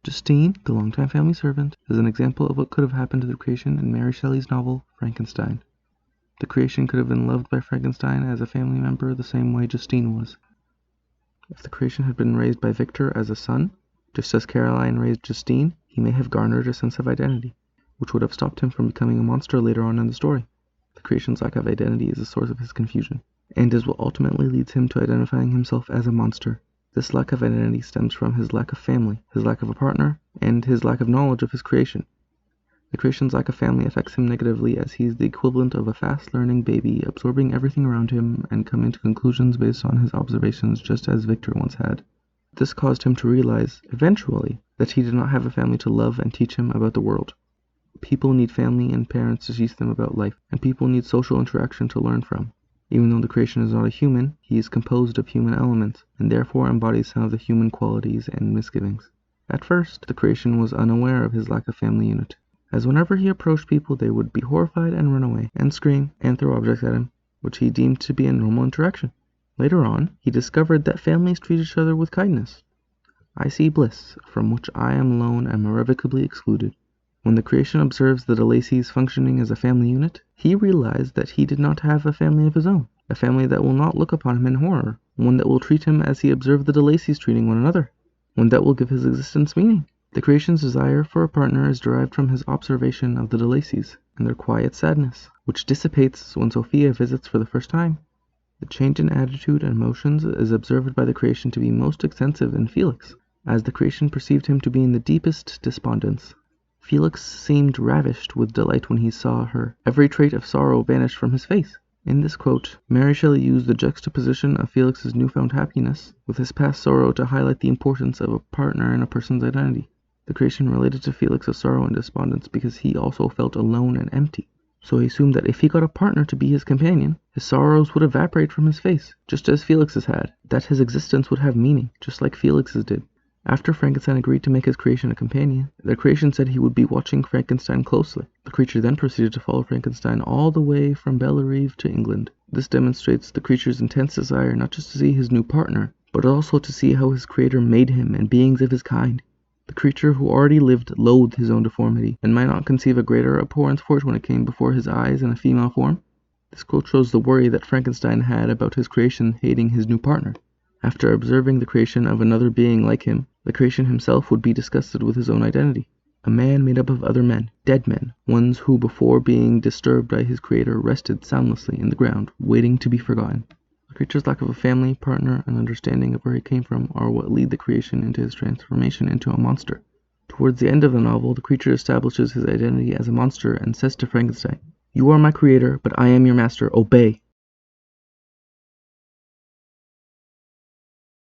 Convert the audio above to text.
Justine, the longtime family servant, is an example of what could have happened to the creation in Mary Shelley's novel, Frankenstein. The creation could have been loved by Frankenstein as a family member the same way Justine was. If the creation had been raised by Victor as a son, just as Caroline raised Justine, he may have garnered a sense of identity, which would have stopped him from becoming a monster later on in the story. The creation's lack of identity is the source of his confusion, and is what ultimately leads him to identifying himself as a monster. This lack of identity stems from his lack of family, his lack of a partner, and his lack of knowledge of his creation. The creation's lack of family affects him negatively as he is the equivalent of a fast-learning baby absorbing everything around him and coming to conclusions based on his observations just as Victor once had. This caused him to realize, eventually, that he did not have a family to love and teach him about the world. People need family and parents to teach them about life, and people need social interaction to learn from. Even though the creation is not a human, he is composed of human elements, and therefore embodies some of the human qualities and misgivings. At first, the creation was unaware of his lack of family unit, as whenever he approached people they would be horrified and run away, and scream, and throw objects at him, which he deemed to be a normal interaction. Later on, he discovered that families treat each other with kindness. I see bliss, from which I am alone and irrevocably excluded. When the creation observes the DeLacys functioning as a family unit, he realized that he did not have a family of his own, a family that will not look upon him in horror, one that will treat him as he observed the DeLacys treating one another, one that will give his existence meaning. The creation's desire for a partner is derived from his observation of the DeLacys and their quiet sadness, which dissipates when Sophia visits for the first time. The change in attitude and emotions is observed by the creation to be most extensive in Felix, as the creation perceived him to be in the deepest despondence. Felix seemed ravished with delight when he saw her. Every trait of sorrow vanished from his face. In this quote, Mary Shelley used the juxtaposition of Felix's newfound happiness with his past sorrow to highlight the importance of a partner in a person's identity. The creation related to Felix's sorrow and despondence because he also felt alone and empty. So he assumed that if he got a partner to be his companion, his sorrows would evaporate from his face, just as Felix's had, that his existence would have meaning, just like Felix's did. After Frankenstein agreed to make his creation a companion, the creation said he would be watching Frankenstein closely. The creature then proceeded to follow Frankenstein all the way from Bellerive to England. This demonstrates the creature's intense desire not just to see his new partner, but also to see how his creator made him and beings of his kind. The creature who already lived loathed his own deformity, and might not conceive a greater abhorrence for it when it came before his eyes in a female form. This quote shows the worry that Frankenstein had about his creation hating his new partner. After observing the creation of another being like him, the creation himself would be disgusted with his own identity. A man made up of other men, dead men, ones who before being disturbed by his creator rested soundlessly in the ground, waiting to be forgotten. The creature's lack of a family, partner, and understanding of where he came from are what lead the creation into his transformation into a monster. Towards the end of the novel, the creature establishes his identity as a monster and says to Frankenstein, "You are my creator, but I am your master. Obey."